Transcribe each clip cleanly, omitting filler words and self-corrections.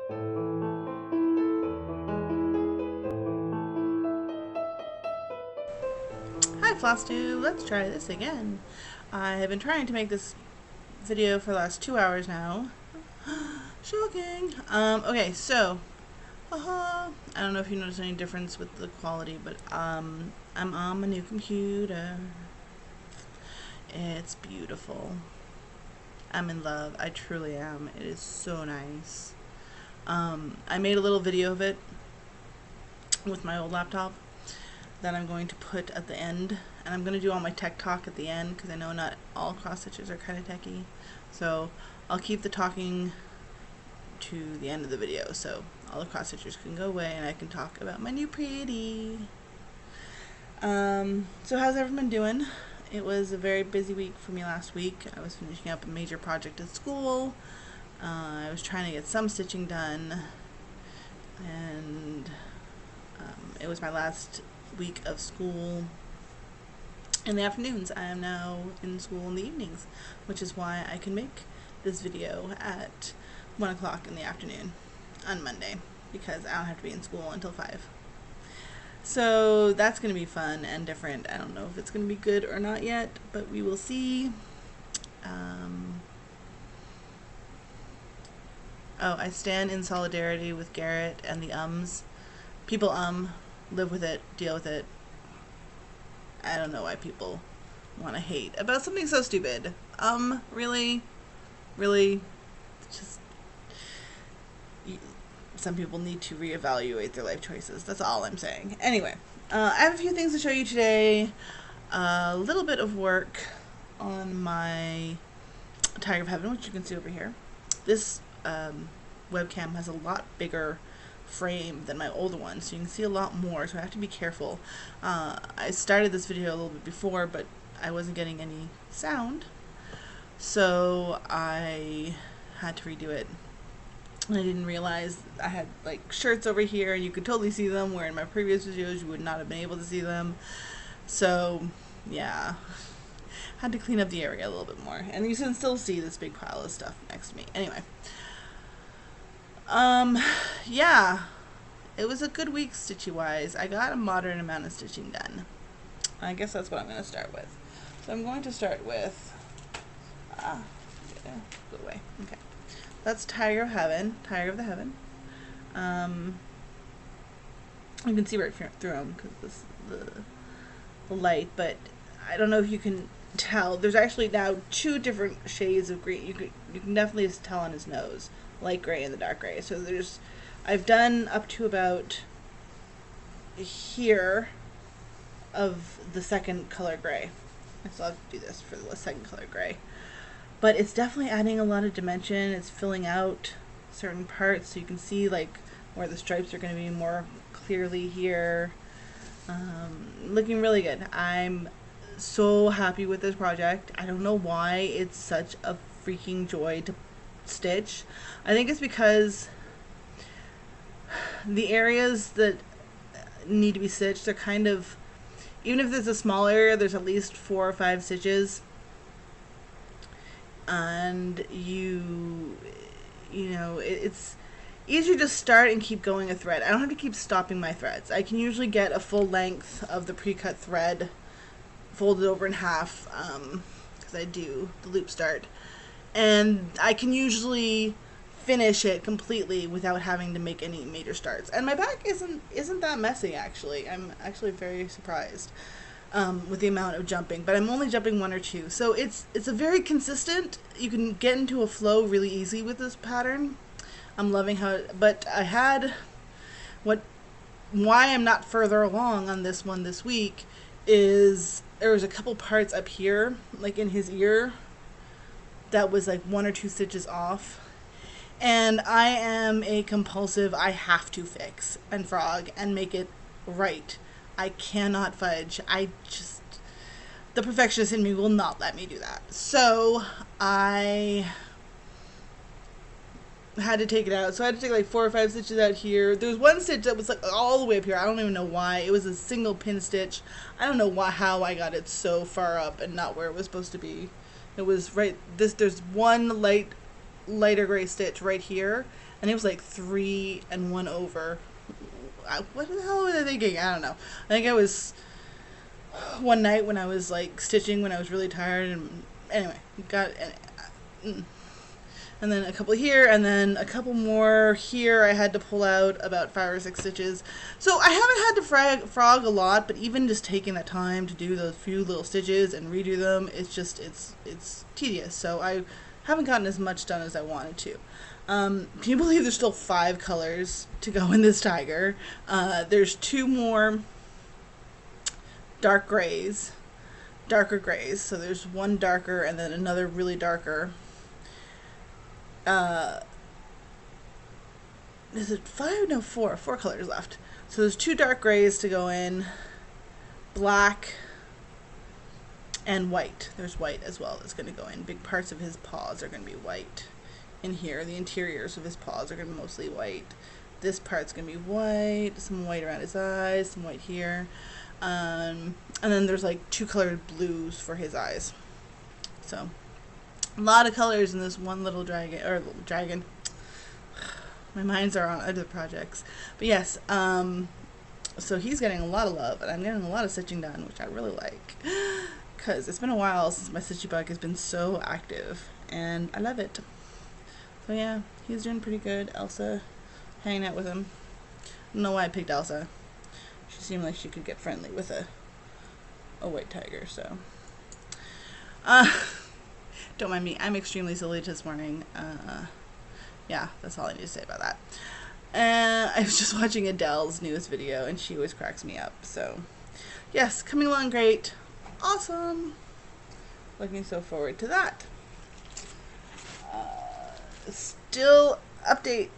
Hi FlossTube, let's try this again. I have been trying to make this video for the last 2 hours now. Shocking. Okay, so, I don't know if you notice any difference with the quality, but I'm on my new computer. It's beautiful. I'm in love. I truly am. It is so nice. I made a little video of it with my old laptop that I'm going to put at the end, and I'm going to do all my tech talk at the end because I know not all cross stitches are kind of techy, so I'll keep the talking to the end of the video so all the cross stitchers can go away and I can talk about my new pretty. So how's everyone doing? It was a very busy week for me last week. I was finishing up a major project at school. I was trying to get some stitching done, and it was my last week of school in the afternoons. I am now in school in the evenings, which is why I can make this video at 1 o'clock in the afternoon on Monday, because I don't have to be in school until 5. So that's going to be fun and different. I don't know if it's going to be good or not yet, but we will see. Oh, I stand in solidarity with Garrett and the ums. People live with it, deal with it. I don't know why people want to hate about something so stupid. Really? Just, some people need to reevaluate their life choices. That's all I'm saying. Anyway, I have a few things to show you today. A little bit of work on my Tiger of Heaven, which you can see over here. This webcam has a lot bigger frame than my older one, so you can see a lot more, so I have to be careful. I started this video a little bit before, but I wasn't getting any sound, so I had to redo it. And I didn't realize I had like shirts over here and you could totally see them, where in my previous videos you would not have been able to see them. So yeah, had to clean up the area a little bit more, and you can still see this big pile of stuff next to me. Anyway, yeah, it was a good week stitchy wise. I got a moderate amount of stitching done. I guess that's what I'm going to start with. So I'm going to start with go away. Okay, that's Tiger of Heaven, Tiger of the Heaven. You can see right through them because this the light, but I don't know if you can tell. There's actually now 2 different shades of green. You can definitely tell on his nose, light gray and the dark gray. So I've done up to about here of the second color gray. I still have to do this for the second color gray, but it's definitely adding a lot of dimension. It's filling out certain parts, so you can see like where the stripes are going to be more clearly here. Looking really good. I'm so happy with this project. I don't know why it's such a freaking joy to stitch. I think it's because the areas that need to be stitched are kind of, even if there's a small area, there's at least 4 or 5 stitches, and you know, it's easier to start and keep going a thread. I don't have to keep stopping my threads. I can usually get a full length of the pre-cut thread folded over in half, because I do the loop start, and I can usually finish it completely without having to make any major starts. And my back isn't that messy, actually. I'm actually very surprised with the amount of jumping, but I'm only jumping 1 or 2, so it's a very consistent. You can get into a flow really easy with this pattern. I'm loving how but I had why I'm not further along on this one this week is there was a couple parts up here, like in his ear, that was like 1 or 2 stitches off. And I am a compulsive, I have to fix and frog and make it right. I cannot fudge. The perfectionist in me will not let me do that. So I had to take it out. So I had to take like 4 or 5 stitches out here. There was one stitch that was like all the way up here. I don't even know why. It was a single pin stitch. I don't know how I got it so far up and not where it was supposed to be. It was right there's one light lighter gray stitch right here, and it was like 3 and 1 over. What the hell was I thinking? I don't know. I think I was one night when I was like stitching when I was really tired, and anyway, got and then a couple here, and then a couple more here. I had to pull out about 5 or 6 stitches. So I haven't had to frog a lot, but even just taking that time to do those few little stitches and redo them, it's just, it's tedious. So I haven't gotten as much done as I wanted to. Can you believe there's still 5 colors to go in this tiger? There's 2 more darker grays. So there's 1 darker and then another really darker. Is it 5? No, 4 colors left. So there's 2 dark grays to go in, black and white. There's white as well that's going to go in. Big parts of his paws are going to be white in here. The interiors of his paws are going to be mostly white. This part's going to be white, some white around his eyes, some white here, and then there's like 2 colored blues for his eyes. So a lot of colors in this one little dragon. My minds are on other projects. But yes, so he's getting a lot of love, and I'm getting a lot of stitching done, which I really like. Because it's been a while since my stitchy bug has been so active, and I love it. So yeah, he's doing pretty good. Elsa, hanging out with him. I don't know why I picked Elsa. She seemed like she could get friendly with a white tiger, so. Don't mind me, I'm extremely silly this morning. Yeah, that's all I need to say about that. I was just watching Adele's newest video, and she always cracks me up. So, yes, coming along great. Awesome. Looking so forward to that. Still update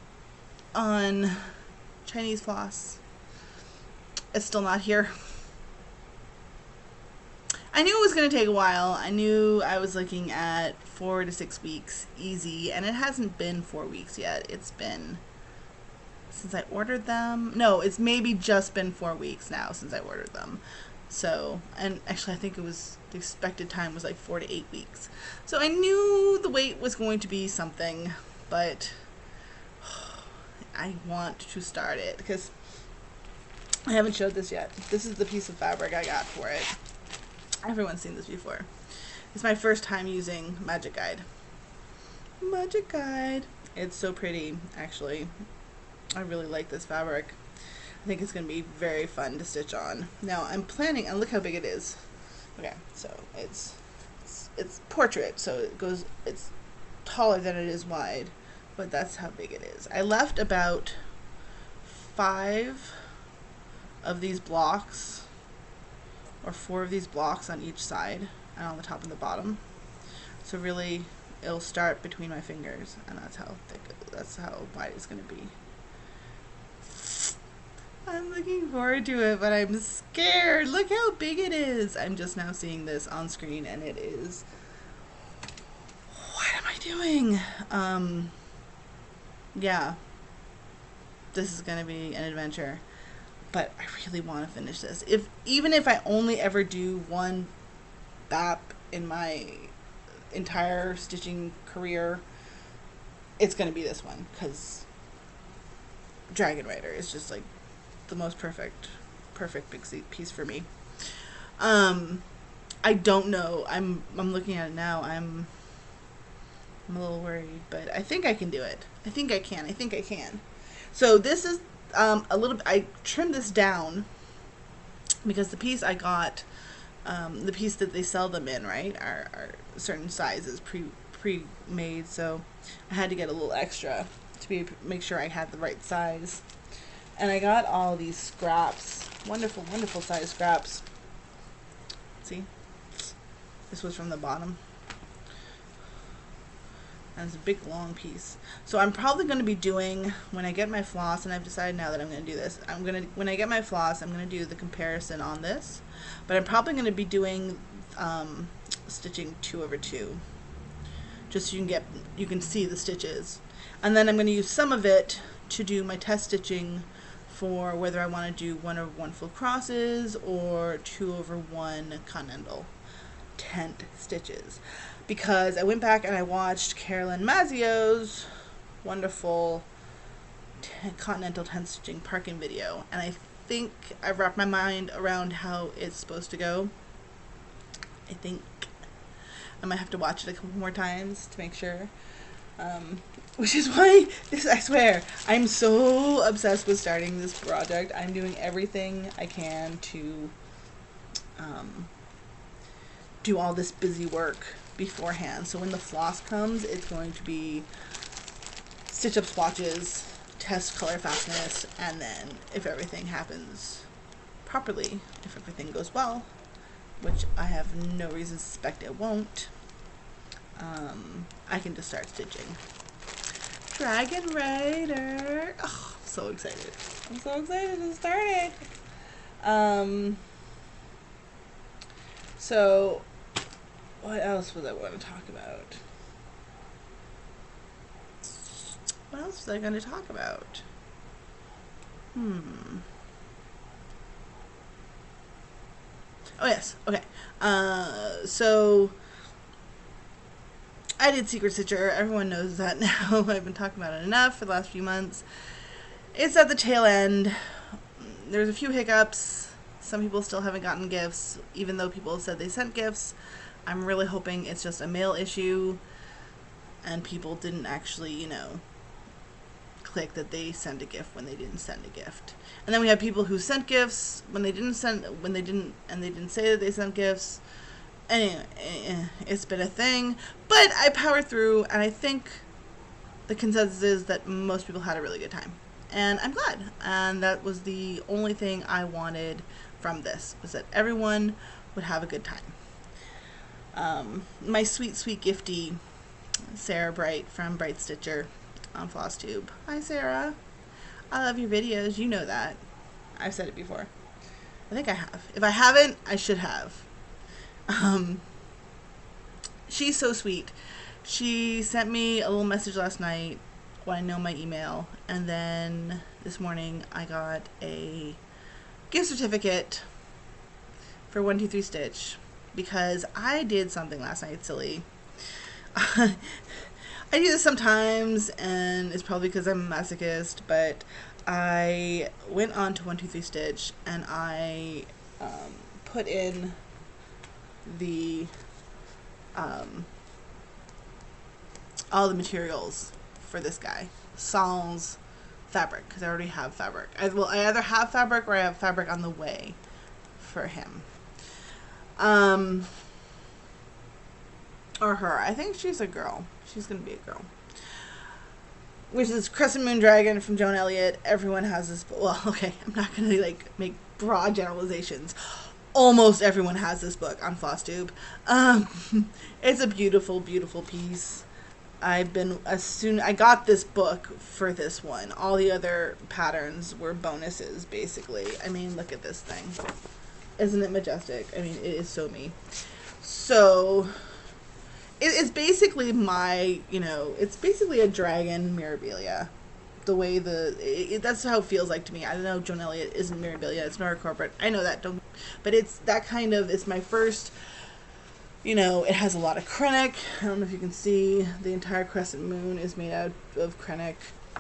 on Chinese floss. It's still not here. I knew it was going to take a while. I knew I was looking at 4 to 6 weeks easy, and it hasn't been 4 weeks yet. It's been since I ordered them. No, it's maybe just been 4 weeks now since I ordered them. So, and actually I think it was, the expected time was like 4 to 8 weeks. So I knew the wait was going to be something, but I want to start it because I haven't showed this yet. This is the piece of fabric I got for it. Everyone's seen this before. It's my first time using Magic Guide. Magic Guide. It's so pretty, actually. I really like this fabric. I think it's going to be very fun to stitch on. Now, I'm planning, and look how big it is. Okay, so it's portrait, so it's taller than it is wide, but that's how big it is. I left about 5 of these blocks, or 4 of these blocks on each side and on the top and the bottom. So really it'll start between my fingers, and that's how wide it's going to be. I'm looking forward to it, but I'm scared. Look how big it is. I'm just now seeing this on screen, and it is, what am I doing? Yeah, this is going to be an adventure. But I really want to finish this. Even if I only ever do one BAP in my entire stitching career, it's going to be this one, because Dragon Rider is just like the most perfect big piece for me. I don't know. I'm looking at it now. I'm a little worried, but I think I can do it. I think I can. So this is a little bit, I trimmed this down because the piece I got, the piece that they sell them in, right, are certain sizes pre-made, so I had to get a little extra to make sure I had the right size. And I got all these scraps, wonderful size scraps. See, this was from the bottom. And it's a big long piece. So I'm probably going to be doing, when I get my floss, and I've decided now that I'm going to do this, when I get my floss, I'm going to do the comparison on this, but I'm probably going to be doing stitching 2/2, just so you can see the stitches. And then I'm going to use some of it to do my test stitching for whether I want to do 1/1 full crosses or 2/1 continental tent stitches. because I went back and I watched Carolyn Mazzio's wonderful continental 10 stitching parking video, and I think I've wrapped my mind around how it's supposed to go. I think I might have to watch it a couple more times to make sure. Which is why I swear, I'm so obsessed with starting this project. I'm doing everything I can to do all this busy work beforehand. So when the floss comes, it's going to be stitch up swatches, test color fastness, and then if everything happens properly, if everything goes well, which I have no reason to suspect it won't, I can just start stitching. Dragon Rider! Oh, I'm so excited. I'm so excited to start it! So, what else was I going to talk about? What else was I going to talk about? Oh, yes. Okay. So I did Secret Stitcher. Everyone knows that now. I've been talking about it enough for the last few months. It's at the tail end. There's a few hiccups. Some people still haven't gotten gifts, even though people said they sent gifts. I'm really hoping it's just a mail issue and people didn't actually, you know, click that they sent a gift when they didn't send a gift. And then we have people who sent gifts when they didn't say that they sent gifts. Anyway, it's been a thing, but I powered through, and I think the consensus is that most people had a really good time, and I'm glad. And that was the only thing I wanted from this, was that everyone would have a good time. My sweet giftie, Sarah Bright from Bright Stitcher on FlossTube. Hi, Sarah. I love your videos. You know that. I've said it before. I think I have. If I haven't, I should have. She's so sweet. She sent me a little message last night when I know my email, and then this morning I got a gift certificate for 123 Stitch because I did something last night silly. I do this sometimes, and it's probably because I'm a masochist, but I went on to 123 Stitch and I put in the all the materials for this guy, sans fabric, because I already have fabric. I either have fabric or I have fabric on the way for him, or her. I think she's a girl. She's gonna be a girl. Which is Crescent Moon Dragon from Joan Elliott. Everyone has this. Well, okay, I'm not gonna make broad generalizations. Almost everyone has this book on FlossTube. It's a beautiful, beautiful piece. I got this book for this one. All the other patterns were bonuses, basically. I mean, look at this thing. Isn't it majestic? I mean, it is so me. So, it's basically it's basically a dragon Mirabilia. The way that's how it feels like to me. I don't know, Joan Elliott isn't Mirabilia, it's Nora Corporate. I know that, but it's that kind of, it's my first, it has a lot of Krennic. I don't know if you can see, the entire Crescent Moon is made out of Krennic,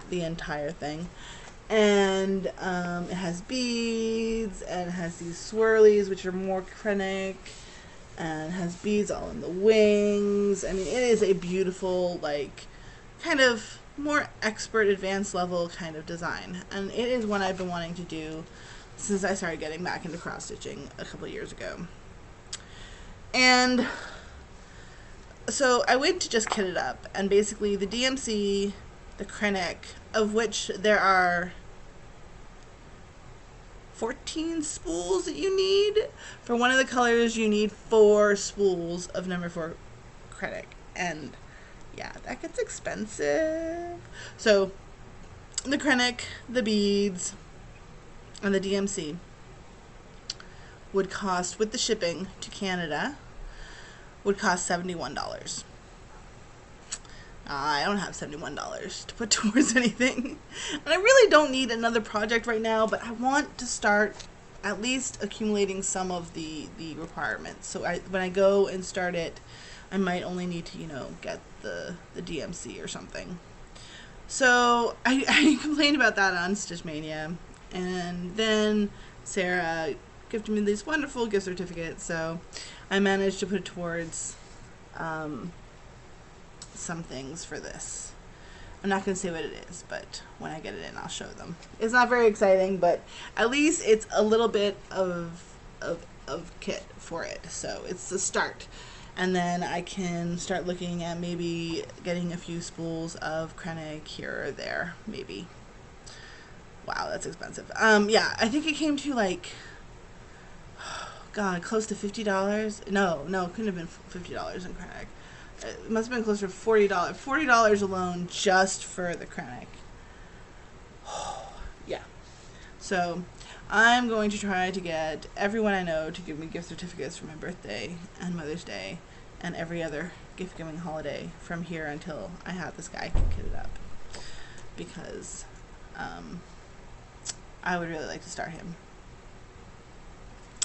the entire thing. And it has beads, and it has these swirlies, which are more Krennic, and it has beads all in the wings. I mean, it is a beautiful, kind of more expert, advanced level kind of design, and it is one I've been wanting to do since I started getting back into cross stitching a couple years ago. And so I went to just kit it up, and basically the DMC, the Krennic, of which there are 14 spools that you need. For one of the colors, you need 4 spools of number 4 Krennic, and yeah, that gets expensive. So the Krennic, the beads, and the DMC would cost, with the shipping to Canada, would cost $71. I don't have $71 to put towards anything. And I really don't need another project right now, but I want to start at least accumulating some of the requirements. So when I go and start it, I might only need to, you know, get the DMC or something. So I complained about that on Stitch Mania, and then Sarah gifted me these wonderful gift certificates, so I managed to put it towards some things for this. I'm not going to say what it is, but when I get it in, I'll show them. It's not very exciting, but at least it's a little bit of kit for it, so it's the start. And then I can start looking at maybe getting a few spools of Krennic here or there, maybe. Wow, that's expensive. Yeah, I think it came to like, God, close to $50. No, it couldn't have been $50 in Krennic. It must have been closer to $40. $40 alone just for the Krennic. Yeah. So I'm going to try to get everyone I know to give me gift certificates for my birthday and Mother's Day and every other gift-giving holiday from here until I have this guy kitted up. Because I would really like to start him.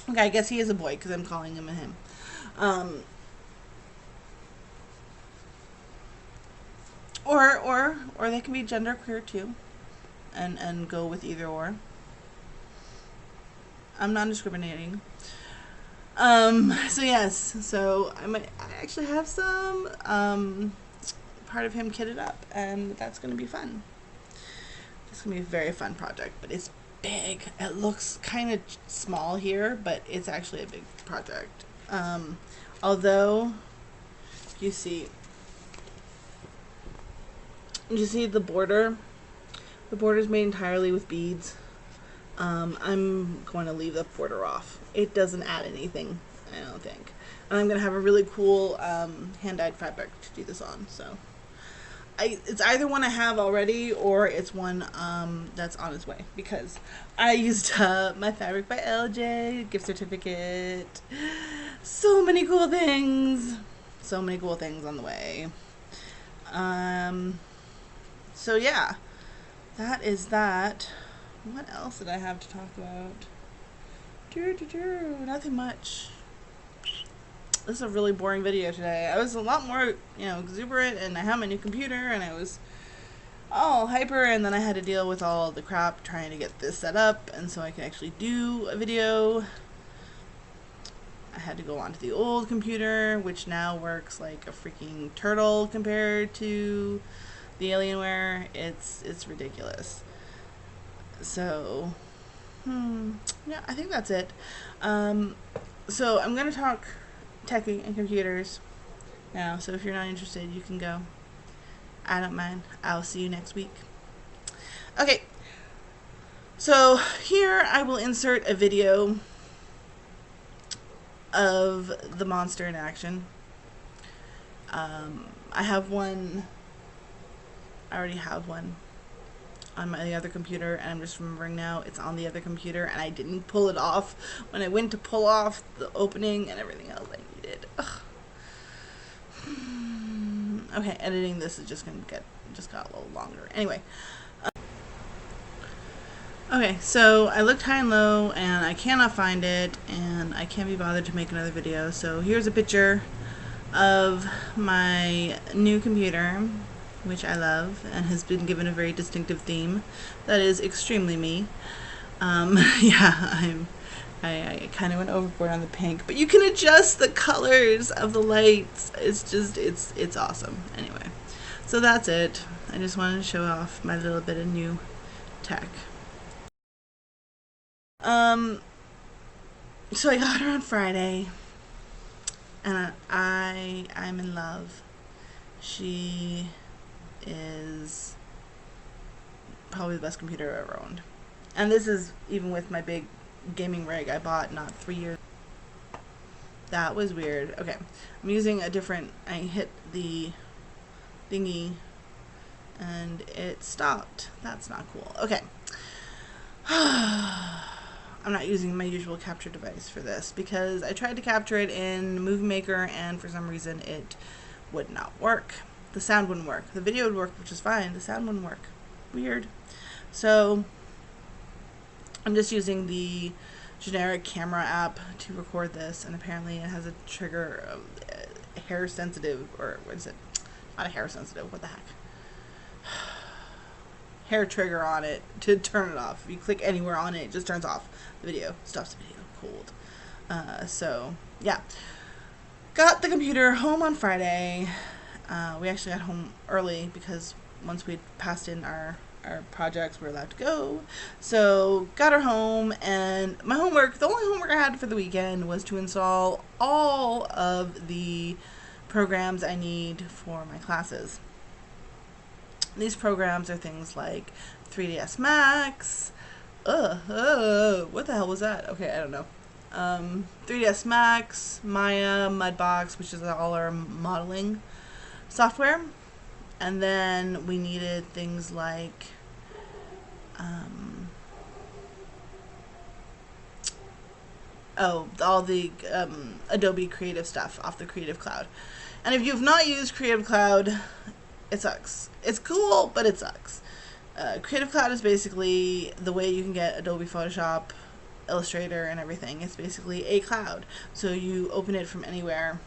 Okay, I guess he is a boy because I'm calling him a him. Or they can be genderqueer too, and go with either or. I'm non-discriminating. So yes, so I actually have some part of him kitted up, and that's gonna be fun. It's gonna be a very fun project, but it's big. It looks kind of small here, but it's actually a big project. Although you see the border. The border is made entirely with beads. I'm going to leave the border off. It doesn't add anything, I don't think. And I'm going to have a really cool hand-dyed fabric to do this on. So it's either one I have already or it's one that's on its way. Because I used my Fabric by LJ gift certificate. So many cool things. So many cool things on the way. So yeah, that is that. What else did I have to talk about? Nothing much. This is a really boring video today. I was a lot more, exuberant, and I had my new computer, and I was all hyper, and then I had to deal with all the crap trying to get this set up, and so I could actually do a video. I had to go onto the old computer, which now works like a freaking turtle compared to the Alienware. It's ridiculous. So, yeah, I think that's it. So I'm going to talk techie and computers now. So if you're not interested, you can go. I don't mind. I'll see you next week. Okay. So here I will insert a video of the monster in action. I have one. I already have one on my other computer, and I'm just remembering now it's on the other computer, and I didn't pull it off when I went to pull off the opening and everything else I needed. Ugh. Okay, editing this is just got a little longer. Anyway. Okay, so I looked high and low, and I cannot find it, and I can't be bothered to make another video. So here's a picture of my new computer, which I love, and has been given a very distinctive theme that is extremely me. Yeah, I kind of went overboard on the pink, but you can adjust the colors of the lights. It's awesome. Anyway, so that's it. I just wanted to show off my little bit of new tech. So I got her on Friday, and I'm in love. She is probably the best computer I've ever owned. And this is even with my big gaming rig I bought not 3 years. That was weird. Okay, I'm using a different, I hit the thingy and it stopped. That's not cool. Okay. I'm not using my usual capture device for this because I tried to capture it in Movie Maker and for some reason it would not work. The sound wouldn't work. The video would work, which is fine. The sound wouldn't work. Weird. So I'm just using the generic camera app to record this, and apparently it has a trigger. hair sensitive, or what is it? Not a hair sensitive, what the heck? Hair trigger on it to turn it off. If you click anywhere on it, it just turns off the video, stops the video cold. So yeah, got the computer home on Friday. We actually got home early because once we passed in our projects, we were allowed to go. So got her home, and my homework, the only homework I had for the weekend was to install all of the programs I need for my classes. These programs are things like 3ds Max. What the hell was that? Okay, I don't know. 3ds Max, Maya, Mudbox, which is all our modeling software. And then we needed things like all the Adobe Creative stuff off the Creative Cloud. And if you've not used Creative Cloud, it sucks. It's cool, but it sucks. Creative Cloud is basically the way you can get Adobe Photoshop, Illustrator, and everything. It's basically a cloud. So you open it from anywhere,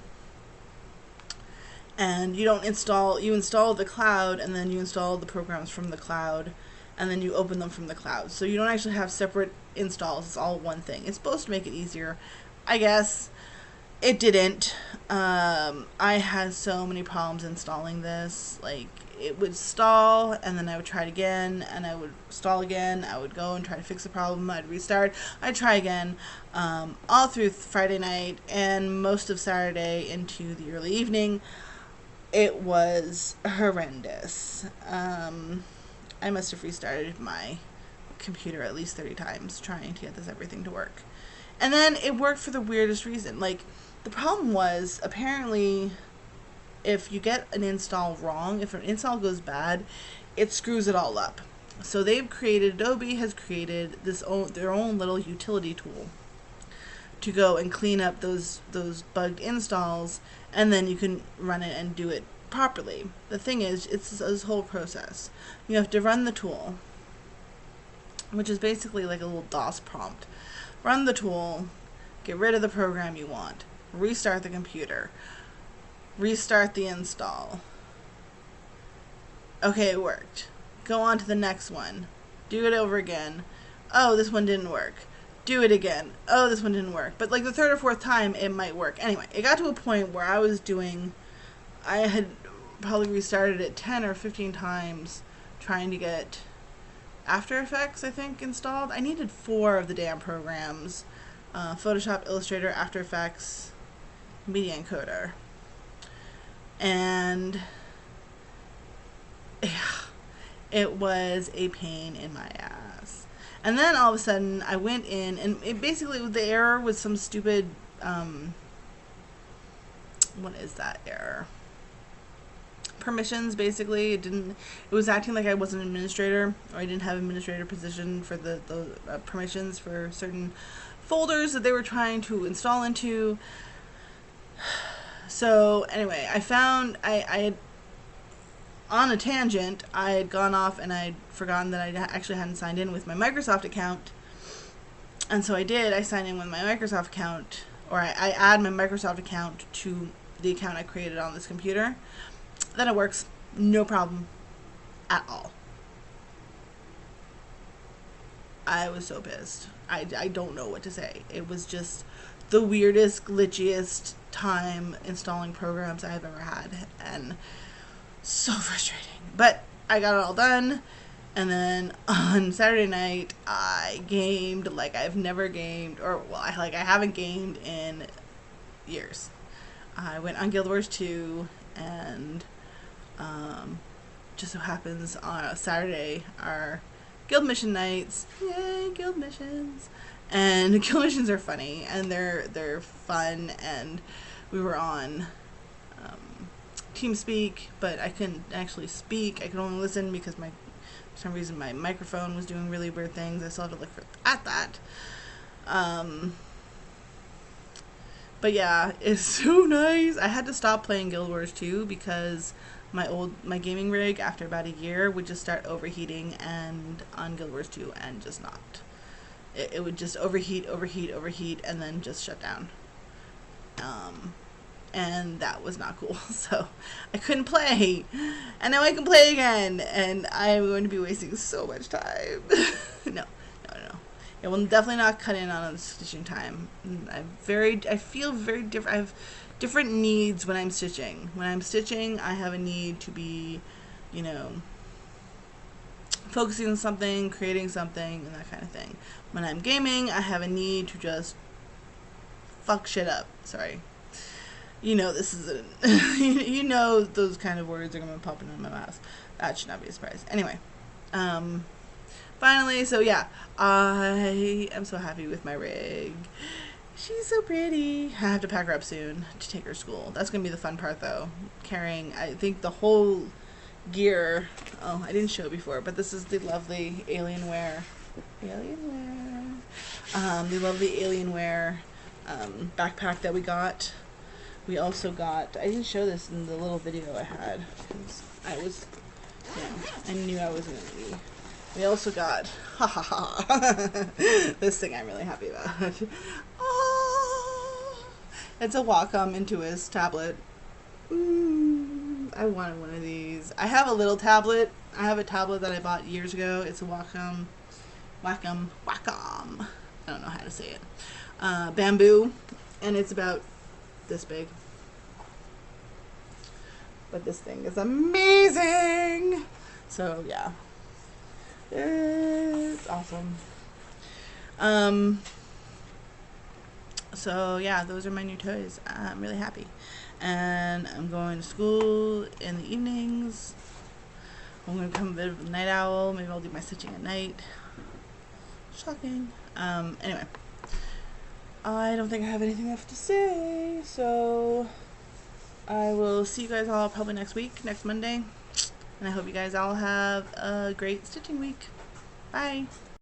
and you install the cloud, and then you install the programs from the cloud, and then you open them from the cloud. So you don't actually have separate installs. It's all one thing. It's supposed to make it easier, I guess. It didn't. I had so many problems installing this. Like, it would stall, and then I would try it again, and I would stall again. I would go and try to fix the problem. I'd restart. I'd try again, all through Friday night and most of Saturday into the early evening. It was horrendous. I must have restarted my computer at least 30 times trying to get everything to work. And then it worked for the weirdest reason. Like, the problem was, apparently, if you get an install wrong, if an install goes bad, it screws it all up. So Adobe has created their own little utility tool to go and clean up those bugged installs, and then you can run it and do it properly. The thing is, it's this whole process. You have to run the tool, which is basically like a little DOS prompt. Run the tool, get rid of the program you want, restart the computer, restart the install. Okay, it worked. Go on to the next one. Do it over again. Oh, this one didn't work. Do it again. Oh, this one didn't work. But like the third or fourth time, it might work. Anyway, it got to a point where I had probably restarted it 10 or 15 times trying to get After Effects, I think, installed. I needed 4 of the damn programs. Photoshop, Illustrator, After Effects, Media Encoder. And yeah, it was a pain in my ass. And then all of a sudden I went in, and it basically, the error was some stupid, what is that error? Permissions, basically. It was acting like I was an administrator, or I didn't have administrator position for the permissions for certain folders that they were trying to install into. So anyway, I found I had, on a tangent, I had gone off and I'd forgotten that I actually hadn't signed in with my Microsoft account. And so I did. I signed in with my Microsoft account, or I add my Microsoft account to the account I created on this computer. Then it works, no problem at all. I was so pissed. I don't know what to say. It was just the weirdest, glitchiest time installing programs I've ever had, and so frustrating. But I got it all done, and then on Saturday night I gamed like I've never gamed, or well, I haven't gamed in years. I went on Guild Wars 2, and just so happens on Saturday are guild mission nights. Yay, guild missions. And guild missions are funny, and they're fun, and we were on TeamSpeak, but I couldn't actually speak. I could only listen because for some reason my microphone was doing really weird things. I still have to look at that. But yeah, it's so nice. I had to stop playing Guild Wars 2 because my gaming rig, after about a year, would just start overheating, and on Guild Wars 2, and just not. It would just overheat, and then just shut down. and that was not cool. So I couldn't play, and now I can play again, and I'm going to be wasting so much time. No. It will definitely not cut in on the stitching time. I feel very different. I have different needs when I'm stitching. When I'm stitching, I have a need to be, you know, focusing on something, creating something, and that kind of thing. When I'm gaming, I have a need to just fuck shit up. Sorry. You know this isn't, you know those kind of words are going to pop into my mouth. That should not be a surprise. Anyway, finally, so yeah, I am so happy with my rig. She's so pretty. I have to pack her up soon to take her to school. That's going to be the fun part, though. Carrying, I think, the whole gear. Oh, I didn't show it before, but this is the lovely Alienware. The lovely Alienware backpack that we got. We also got, I didn't show this in the little video I had, because I knew I was going to be. We also got, this thing I'm really happy about. Oh, it's a Wacom Intuos tablet. I wanted one of these. I have a little tablet. I have a tablet that I bought years ago. It's a Wacom. I don't know how to say it. Bamboo, and it's about this big. But this thing is amazing. So yeah, it's awesome. So yeah, those are my new toys. I'm really happy, and I'm going to school in the evenings. I'm going to become a bit of a night owl. Maybe I'll do my stitching at night. Shocking. Anyway, I don't think I have anything left to say, so I will see you guys all probably next week, next Monday, and I hope you guys all have a great stitching week. Bye.